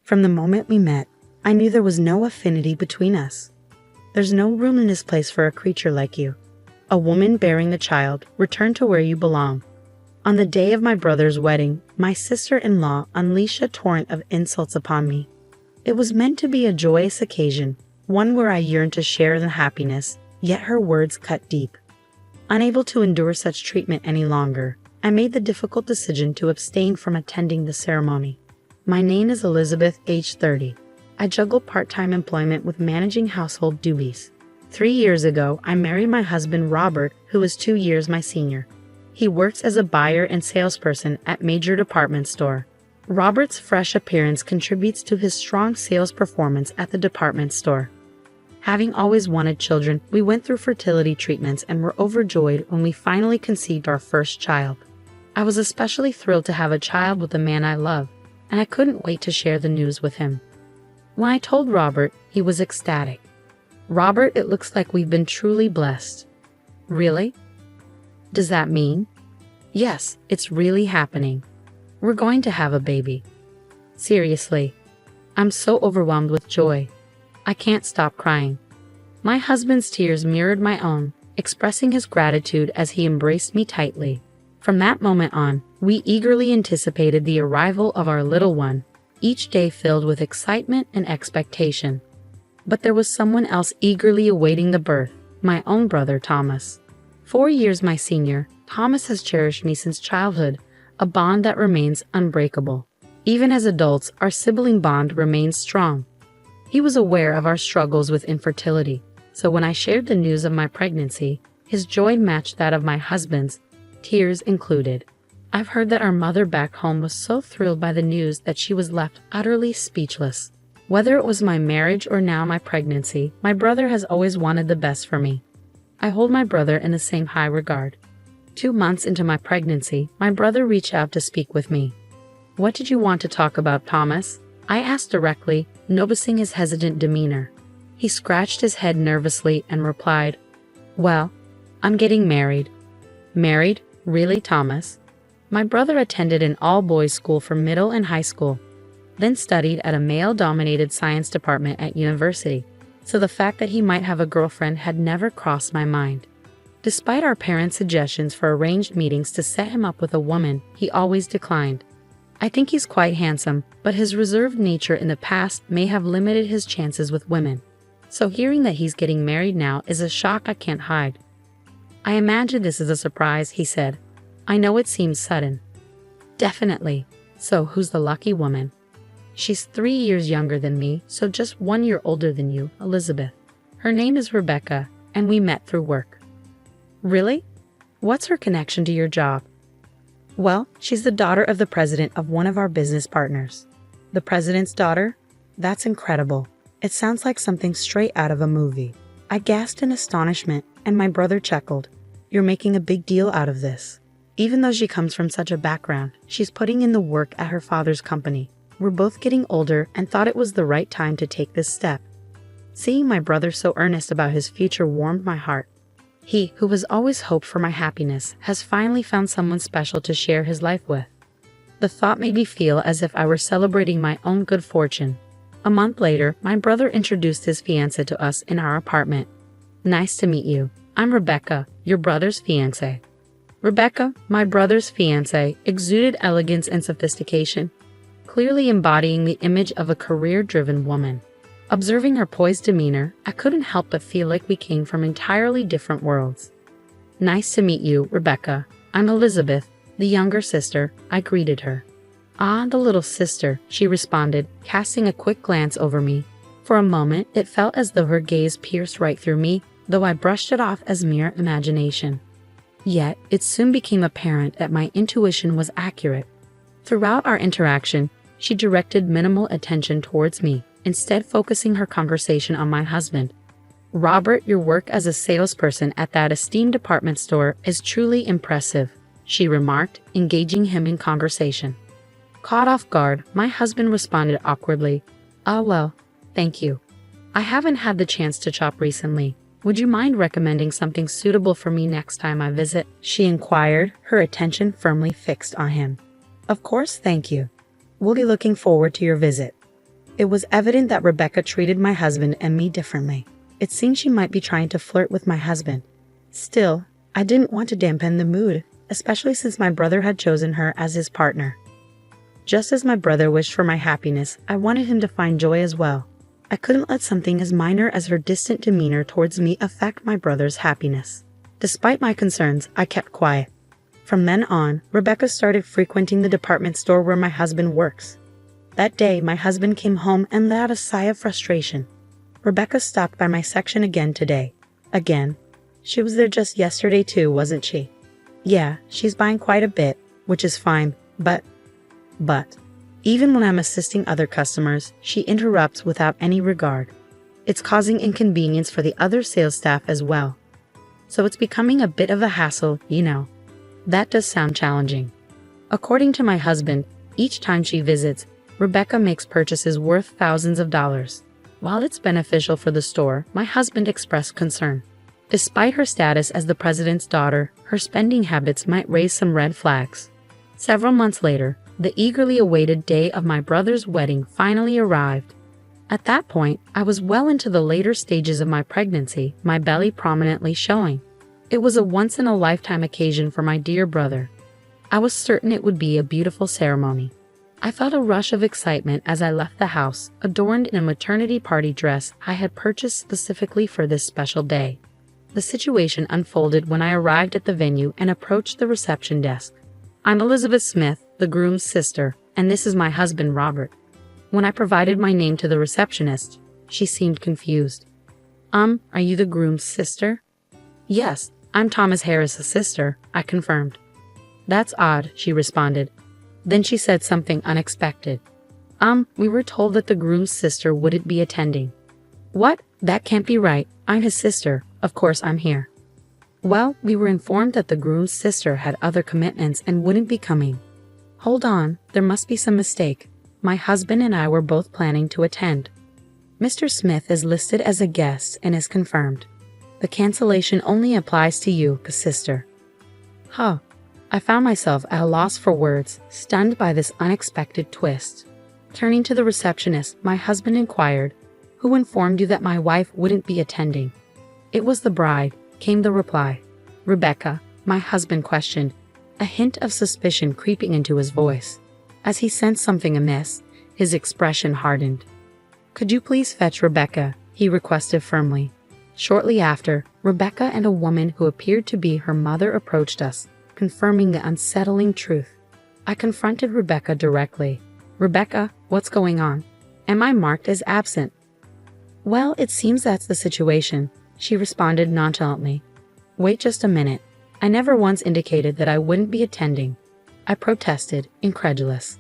From the moment we met, I knew there was no affinity between us. There's no room in this place for a creature like you. A woman bearing a child, return to where you belong. On the day of my brother's wedding, my sister-in-law unleashed a torrent of insults upon me. It was meant to be a joyous occasion, one where I yearned to share the happiness, yet her words cut deep. Unable to endure such treatment any longer, I made the difficult decision to abstain from attending the ceremony. My name is Elizabeth, age 30. I juggle part-time employment with managing household duties. 3 years ago, I married my husband Robert, who is 2 years my senior. He works as a buyer and salesperson at major department store. Robert's fresh appearance contributes to his strong sales performance at the department store. Having always wanted children, we went through fertility treatments and were overjoyed when we finally conceived our first child. I was especially thrilled to have a child with the man I love, and I couldn't wait to share the news with him. When I told Robert, he was ecstatic. "Robert, it looks like we've been truly blessed." "Really? Does that mean?" "Yes, it's really happening. We're going to have a baby." "Seriously, I'm so overwhelmed with joy. I can't stop crying." My husband's tears mirrored my own, expressing his gratitude as he embraced me tightly. From that moment on, we eagerly anticipated the arrival of our little one, each day filled with excitement and expectation. But there was someone else eagerly awaiting the birth, my own brother Thomas. 4 years my senior, Thomas has cherished me since childhood, a bond that remains unbreakable. Even as adults, our sibling bond remains strong. He was aware of our struggles with infertility, so when I shared the news of my pregnancy, his joy matched that of my husband's, tears included. I've heard that our mother back home was so thrilled by the news that she was left utterly speechless. Whether it was my marriage or now my pregnancy, my brother has always wanted the best for me. I hold my brother in the same high regard. 2 months into my pregnancy, my brother reached out to speak with me. "What did you want to talk about, Thomas?" I asked directly, noticing his hesitant demeanor. He scratched his head nervously and replied, "Well, I'm getting married." "Married? Really, Thomas?" My brother attended an all-boys school for middle and high school, then studied at a male-dominated science department at university, so the fact that he might have a girlfriend had never crossed my mind. Despite our parents' suggestions for arranged meetings to set him up with a woman, he always declined. I think he's quite handsome, but his reserved nature in the past may have limited his chances with women. So hearing that he's getting married now is a shock I can't hide. "I imagine this is a surprise," he said. "I know it seems sudden." "Definitely. So who's the lucky woman?" "She's 3 years younger than me, so just 1 year older than you, Elizabeth. Her name is Rebecca, and we met through work." "Really? What's her connection to your job?" "Well, she's the daughter of the president of one of our business partners." "The president's daughter? That's incredible. It sounds like something straight out of a movie." I gasped in astonishment, and my brother chuckled. "You're making a big deal out of this." Even though she comes from such a background, she's putting in the work at her father's company. We're both getting older and thought it was the right time to take this step. Seeing my brother so earnest about his future warmed my heart. He, who has always hoped for my happiness, has finally found someone special to share his life with. The thought made me feel as if I were celebrating my own good fortune. A month later, my brother introduced his fiancée to us in our apartment. "Nice to meet you. I'm Rebecca, your brother's fiancée." Rebecca, my brother's fiancée, exuded elegance and sophistication, clearly embodying the image of a career-driven woman. Observing her poised demeanor, I couldn't help but feel like we came from entirely different worlds. "Nice to meet you, Rebecca. I'm Elizabeth, the younger sister," I greeted her. "Ah, the little sister," she responded, casting a quick glance over me. For a moment, it felt as though her gaze pierced right through me, though I brushed it off as mere imagination. Yet, it soon became apparent that my intuition was accurate. Throughout our interaction, she directed minimal attention towards me, instead focusing her conversation on my husband. "Robert, your work as a salesperson at that esteemed department store is truly impressive," she remarked, engaging him in conversation. Caught off guard, my husband responded awkwardly, "Ah, well, thank you. I haven't had the chance to shop recently. Would you mind recommending something suitable for me next time I visit?" she inquired, her attention firmly fixed on him. "Of course, thank you. We'll be looking forward to your visit." It was evident that Rebecca treated my husband and me differently. It seemed she might be trying to flirt with my husband. Still, I didn't want to dampen the mood, especially since my brother had chosen her as his partner. Just as my brother wished for my happiness, I wanted him to find joy as well. I couldn't let something as minor as her distant demeanor towards me affect my brother's happiness. Despite my concerns, I kept quiet. From then on, Rebecca started frequenting the department store where my husband works. That day, my husband came home and let out a sigh of frustration. Rebecca stopped by my section again today. Again. She was there just yesterday too, wasn't she? Yeah, she's buying quite a bit, which is fine, but even when I'm assisting other customers, she interrupts without any regard. It's causing inconvenience for the other sales staff as well. So it's becoming a bit of a hassle, you know. That does sound challenging. According to my husband, each time she visits, Rebecca makes purchases worth thousands of dollars. While it's beneficial for the store, my husband expressed concern. Despite her status as the president's daughter, her spending habits might raise some red flags. Several months later, the eagerly awaited day of my brother's wedding finally arrived. At that point, I was well into the later stages of my pregnancy, my belly prominently showing. It was a once-in-a-lifetime occasion for my dear brother. I was certain it would be a beautiful ceremony. I felt a rush of excitement as I left the house, adorned in a maternity party dress I had purchased specifically for this special day. The situation unfolded when I arrived at the venue and approached the reception desk. I'm Elizabeth Smith, the groom's sister, and this is my husband, Robert. When I provided my name to the receptionist, she seemed confused. Are you the groom's sister? Yes, I'm Thomas Harris's sister, I confirmed. That's odd, she responded. Then she said something unexpected. We were told that the groom's sister wouldn't be attending. What? That can't be right. I'm his sister. Of course I'm here. Well, we were informed that the groom's sister had other commitments and wouldn't be coming. Hold on, there must be some mistake. My husband and I were both planning to attend. Mr. Smith is listed as a guest and is confirmed. The cancellation only applies to you, the sister. Huh. I found myself at a loss for words, stunned by this unexpected twist. Turning to the receptionist, my husband inquired, "Who informed you that my wife wouldn't be attending?" "It was the bride," came the reply. "Rebecca," my husband questioned, a hint of suspicion creeping into his voice. As he sensed something amiss, his expression hardened. "Could you please fetch Rebecca?" he requested firmly. Shortly after, Rebecca and a woman who appeared to be her mother approached us, confirming the unsettling truth. I confronted Rebecca directly. "Rebecca, what's going on? Am I marked as absent?" "Well, it seems that's the situation," she responded nonchalantly. "Wait just a minute. I never once indicated that I wouldn't be attending," I protested, incredulous.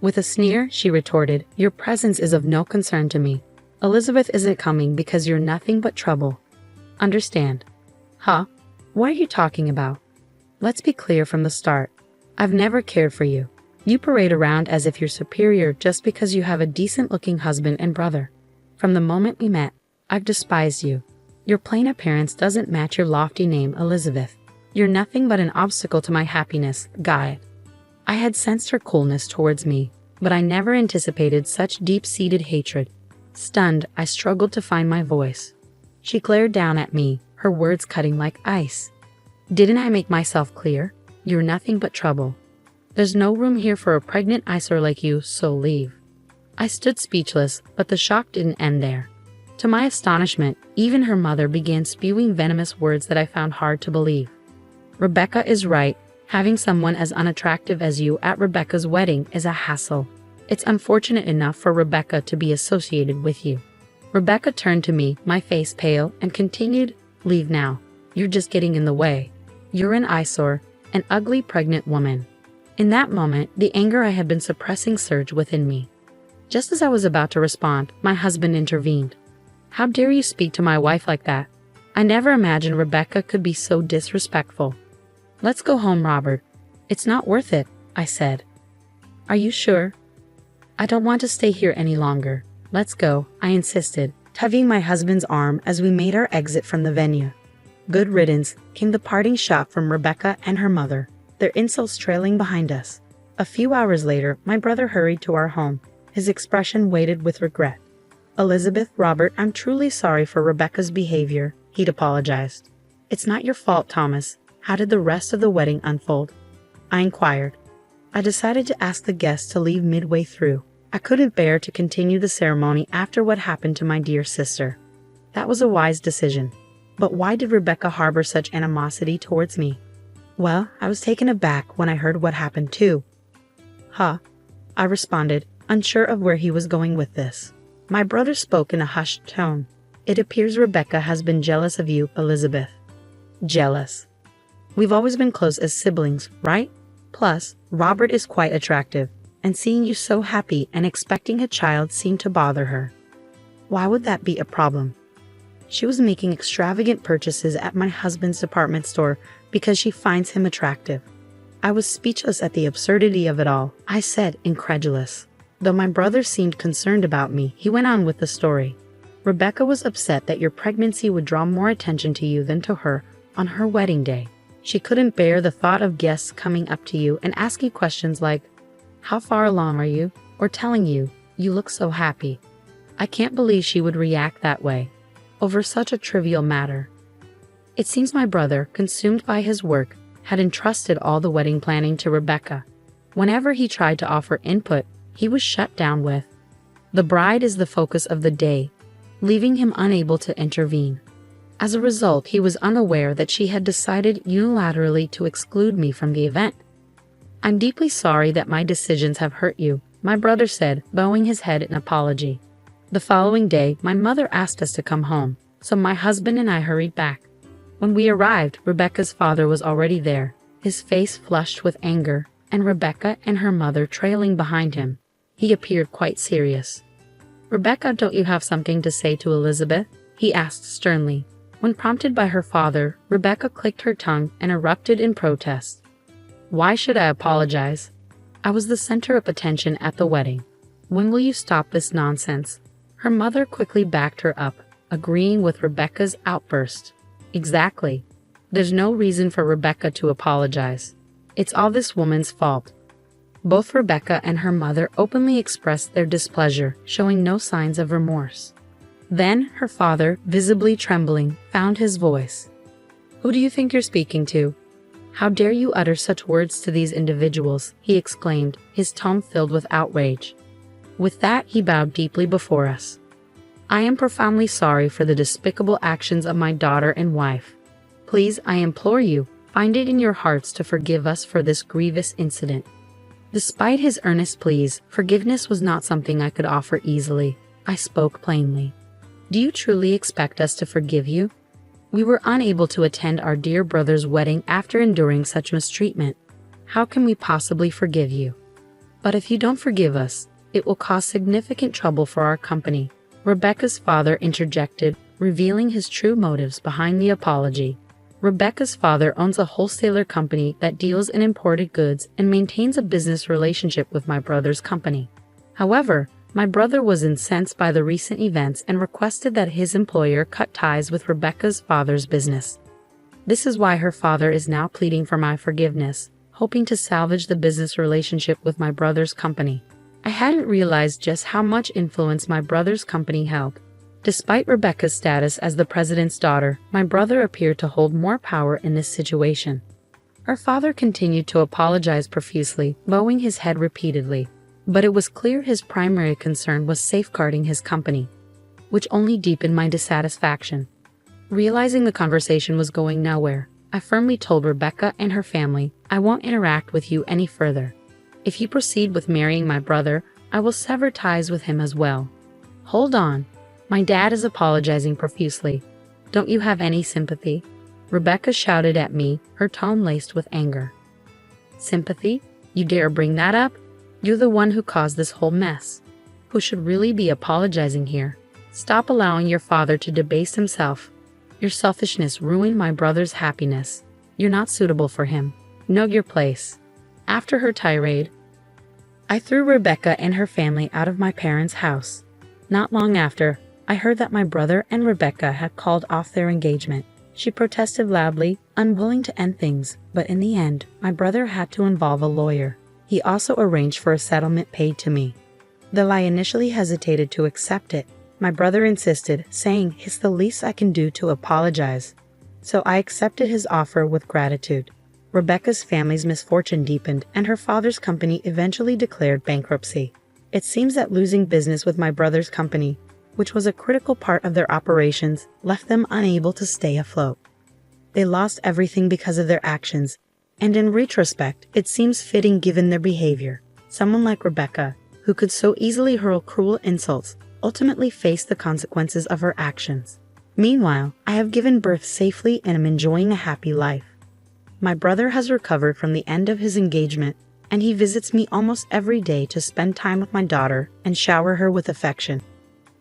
With a sneer, she retorted, "Your presence is of no concern to me. Elizabeth isn't coming because you're nothing but trouble. Understand?" "Huh? What are you talking about? Let's be clear from the start. I've never cared for you. You parade around as if you're superior just because you have a decent-looking husband and brother. From the moment we met, I've despised you. Your plain appearance doesn't match your lofty name, Elizabeth. You're nothing but an obstacle to my happiness, guide." I had sensed her coolness towards me, but I never anticipated such deep-seated hatred. Stunned, I struggled to find my voice. She glared down at me, her words cutting like ice. "Didn't I make myself clear? You're nothing but trouble. There's no room here for a pregnant eyesore like you, so leave." I stood speechless, but the shock didn't end there. To my astonishment, even her mother began spewing venomous words that I found hard to believe. "Rebecca is right. Having someone as unattractive as you at Rebecca's wedding is a hassle. It's unfortunate enough for Rebecca to be associated with you." Rebecca turned to me, my face pale, and continued, "Leave now. You're just getting in the way. You're an eyesore, an ugly pregnant woman." In that moment, the anger I had been suppressing surged within me. Just as I was about to respond, my husband intervened. "How dare you speak to my wife like that? I never imagined Rebecca could be so disrespectful." "Let's go home, Robert. It's not worth it," I said. "Are you sure?" "I don't want to stay here any longer. Let's go," I insisted, tugging my husband's arm as we made our exit from the venue. Good riddance, came the parting shot from Rebecca and her mother, their insults trailing behind us. A few hours later, my brother hurried to our home. His expression weighted with regret. Elizabeth, Robert, I'm truly sorry for Rebecca's behavior, he'd apologized. It's not your fault, Thomas. How did the rest of the wedding unfold? I inquired. I decided to ask the guests to leave midway through. I couldn't bear to continue the ceremony after what happened to my dear sister. That was a wise decision. But why did Rebecca harbor such animosity towards me? Well, I was taken aback when I heard what happened too. Huh? I responded, unsure of where he was going with this. My brother spoke in a hushed tone. It appears Rebecca has been jealous of you, Elizabeth. Jealous? We've always been close as siblings, right? Plus, Robert is quite attractive, and seeing you so happy and expecting a child seemed to bother her. Why would that be a problem? She was making extravagant purchases at my husband's department store because she finds him attractive. I was speechless at the absurdity of it all, I said, incredulous. Though my brother seemed concerned about me, he went on with the story. Rebecca was upset that your pregnancy would draw more attention to you than to her on her wedding day. She couldn't bear the thought of guests coming up to you and asking questions like, "How far along are you?" or telling you, "You look so happy." I can't believe she would react that way over such a trivial matter. It seems my brother, consumed by his work, had entrusted all the wedding planning to Rebecca. Whenever he tried to offer input, he was shut down with, "The bride is the focus of the day," leaving him unable to intervene. As a result, he was unaware that she had decided unilaterally to exclude me from the event. "I'm deeply sorry that my decisions have hurt you," my brother said, bowing his head in apology. The following day, my mother asked us to come home, so my husband and I hurried back. When we arrived, Rebecca's father was already there, his face flushed with anger, and Rebecca and her mother trailing behind him. He appeared quite serious. "Rebecca, don't you have something to say to Elizabeth?" he asked sternly. When prompted by her father, Rebecca clicked her tongue and erupted in protest. "Why should I apologize? I was the center of attention at the wedding. When will you stop this nonsense?" Her mother quickly backed her up, agreeing with Rebecca's outburst. "Exactly. There's no reason for Rebecca to apologize. It's all this woman's fault." Both Rebecca and her mother openly expressed their displeasure, showing no signs of remorse. Then her father, visibly trembling, found his voice. "Who do you think you're speaking to? How dare you utter such words to these individuals?" he exclaimed, his tone filled with outrage. With that, he bowed deeply before us. "I am profoundly sorry for the despicable actions of my daughter and wife. Please, I implore you, find it in your hearts to forgive us for this grievous incident." Despite his earnest pleas, forgiveness was not something I could offer easily. I spoke plainly. "Do you truly expect us to forgive you? We were unable to attend our dear brother's wedding after enduring such mistreatment. How can we possibly forgive you? But if you don't forgive us, it will cause significant trouble for our company," Rebecca's father interjected, revealing his true motives behind the apology. Rebecca's father owns a wholesaler company that deals in imported goods and maintains a business relationship with my brother's company. However, my brother was incensed by the recent events and requested that his employer cut ties with Rebecca's father's business. This is why her father is now pleading for my forgiveness, hoping to salvage the business relationship with my brother's company. I hadn't realized just how much influence my brother's company held. Despite Rebecca's status as the president's daughter, my brother appeared to hold more power in this situation. Our father continued to apologize profusely, bowing his head repeatedly, but it was clear his primary concern was safeguarding his company, which only deepened my dissatisfaction. Realizing the conversation was going nowhere, I firmly told Rebecca and her family, "I won't interact with you any further. If you proceed with marrying my brother, I will sever ties with him as well." "Hold on. My dad is apologizing profusely. Don't you have any sympathy?" Rebecca shouted at me, her tone laced with anger. "Sympathy? You dare bring that up? You're the one who caused this whole mess. Who should really be apologizing here? Stop allowing your father to debase himself. Your selfishness ruined my brother's happiness. You're not suitable for him. Know your place." After her tirade, I threw Rebecca and her family out of my parents' house. Not long after, I heard that my brother and Rebecca had called off their engagement. She protested loudly, unwilling to end things, but in the end, my brother had to involve a lawyer. He also arranged for a settlement paid to me. Though I initially hesitated to accept it, my brother insisted, saying it's the least I can do to apologize. So I accepted his offer with gratitude. Rebecca's family's misfortune deepened, and her father's company eventually declared bankruptcy. It seems that losing business with my brother's company, which was a critical part of their operations, left them unable to stay afloat. They lost everything because of their actions, and in retrospect, it seems fitting given their behavior. Someone like Rebecca, who could so easily hurl cruel insults, ultimately faced the consequences of her actions. Meanwhile, I have given birth safely and am enjoying a happy life. My brother has recovered from the end of his engagement, and he visits me almost every day to spend time with my daughter and shower her with affection.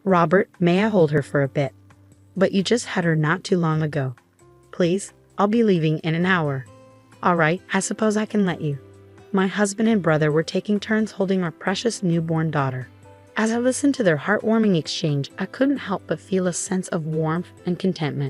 Robert, may I hold her for a bit? But you just had her not too long ago. Please, I'll be leaving in an hour. All right, I suppose I can let you. My husband and brother were taking turns holding our precious newborn daughter. As I listened to their heartwarming exchange, I couldn't help but feel a sense of warmth and contentment.